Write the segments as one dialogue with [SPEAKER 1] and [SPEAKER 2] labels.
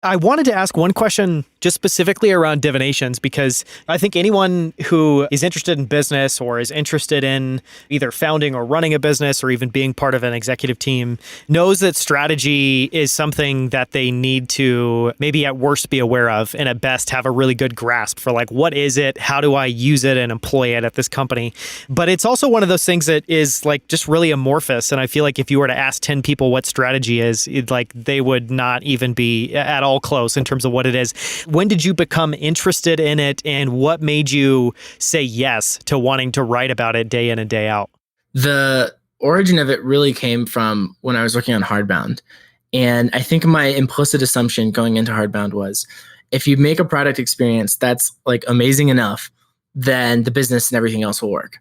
[SPEAKER 1] I wanted to ask one question just specifically around Divinations, because I think anyone who is interested in business or is interested in either founding or running a business or even being part of an executive team knows that strategy is something that they need to maybe at worst be aware of and at best have a really good grasp for, like, what is it? How do I use it and employ it at this company? But it's also one of those things that is like just really amorphous. And I feel like if you were to ask 10 people what strategy is, they would not even be at all close in terms of what it is. When did you become interested in it, and what made you say yes to wanting to write about it day in and day out?
[SPEAKER 2] The origin of it really came from when I was working on Hardbound. And I think my implicit assumption going into Hardbound was, if you make a product experience that's like amazing enough, then the business and everything else will work.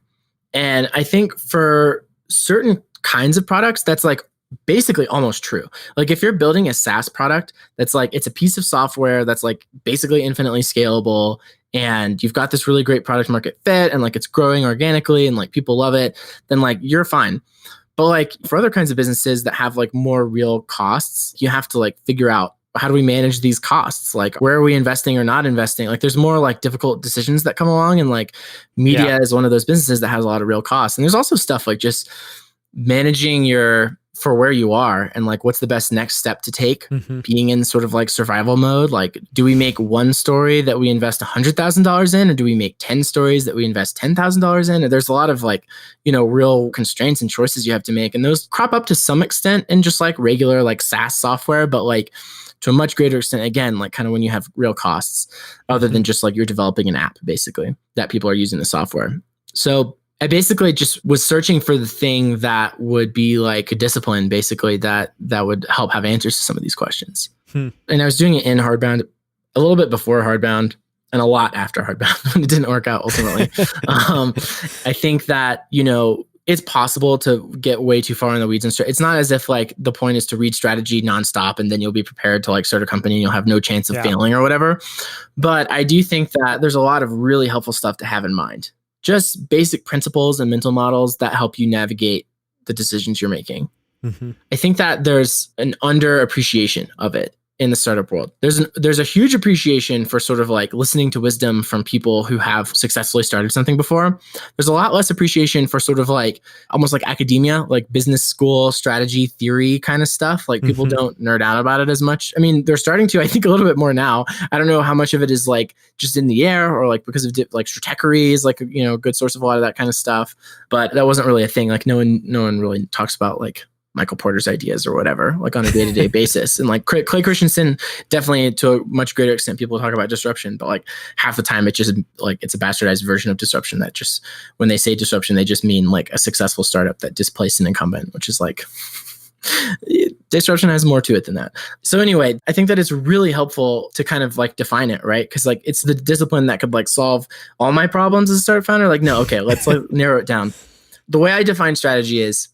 [SPEAKER 2] And I think for certain kinds of products, that's like basically almost true. Like if you're building a SaaS product that's like, it's a piece of software that's like basically infinitely scalable, and you've got this really great product market fit, and like it's growing organically and like people love it, then like you're fine. But like for other kinds of businesses that have like more real costs, you have to like figure out, how do we manage these costs? Like, where are we investing or not investing? Like there's more like difficult decisions that come along, and like media is one of those businesses that has a lot of real costs. And there's also stuff like just managing for where you are and like what's the best next step to take, being in sort of like survival mode. Like, do we make one story that we invest $100,000 in, or do we make 10 stories that we invest $10,000 in? And there's a lot of like, real constraints and choices you have to make. And those crop up to some extent in just like regular like SaaS software, but like to a much greater extent, again, like kind of when you have real costs other than just like you're developing an app basically that people are using the software. So I basically just was searching for the thing that would be like a discipline, basically, that would help have answers to some of these questions. And I was doing it in Hardbound, a little bit before Hardbound, and a lot after Hardbound when it didn't work out ultimately. I think that, it's possible to get way too far in the weeds and start. It's not as if like the point is to read strategy nonstop and then you'll be prepared to like start a company and you'll have no chance of failing or whatever. But I do think that there's a lot of really helpful stuff to have in mind. Just basic principles and mental models that help you navigate the decisions you're making. I think that there's an underappreciation of it in the startup world. There's a huge appreciation for sort of like listening to wisdom from people who have successfully started something before. There's a lot less appreciation for sort of like almost like academia, like business school strategy theory kind of stuff. Like people don't nerd out about it as much. I mean, they're starting to, I think, a little bit more now. I don't know how much of it is like just in the air or like because of like stratechery is like, a good source of a lot of that kind of stuff. But that wasn't really a thing. Like no one really talks about like Michael Porter's ideas or whatever, like on a day-to-day basis. And like Clay Christensen, definitely to a much greater extent, people talk about disruption, but like half the time it just like it's a bastardized version of disruption that just, when they say disruption, they just mean like a successful startup that displaced an incumbent, which is like, disruption has more to it than that. So anyway, I think that it's really helpful to kind of like define it, right? Because like it's the discipline that could like solve all my problems as a startup founder. Like, no, okay, let's like narrow it down. The way I define strategy is,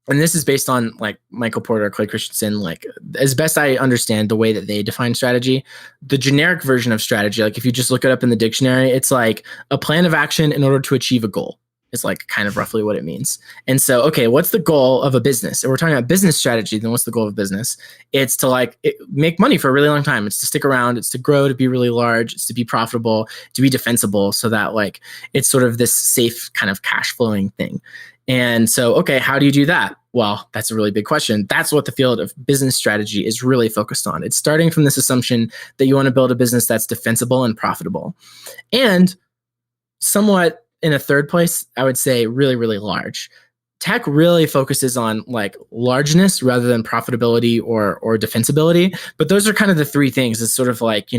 [SPEAKER 2] and this is based on like Michael Porter, Clay Christensen, like as best I understand the way that they define strategy, the generic version of strategy, like if you just look it up in the dictionary, it's like a plan of action in order to achieve a goal. It's like kind of roughly what it means. And so, okay, what's the goal of a business? If we're talking about business strategy, then what's the goal of business? It's to make money for a really long time. It's to stick around. It's to grow, to be really large. It's to be profitable, to be defensible, so that like it's sort of this safe kind of cash flowing thing. And so, okay, how do you do that? Well, that's a really big question. That's what the field of business strategy is really focused on. It's starting from this assumption that you want to build a business that's defensible and profitable. And somewhat in a third place, I would say really, really large. Tech really focuses on like largeness rather than profitability or defensibility. But those are kind of the three things. It's sort of like,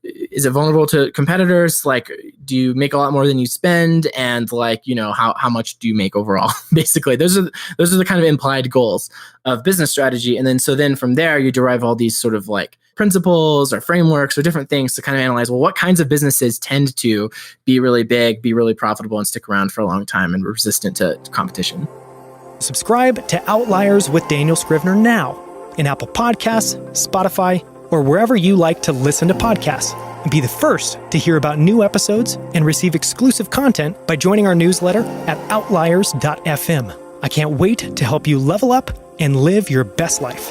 [SPEAKER 2] is it vulnerable to competitors? Like, do you make a lot more than you spend? And like, how much do you make overall? Basically, those are the kind of implied goals of business strategy. And then from there, you derive all these sort of like principles or frameworks or different things to kind of analyze, well, what kinds of businesses tend to be really big, be really profitable, and stick around for a long time and resistant to competition.
[SPEAKER 1] Subscribe to Outliers with Daniel Scrivner now in Apple Podcasts, Spotify, or wherever you like to listen to podcasts, and be the first to hear about new episodes and receive exclusive content by joining our newsletter at outliers.fm. I can't wait to help you level up and live your best life.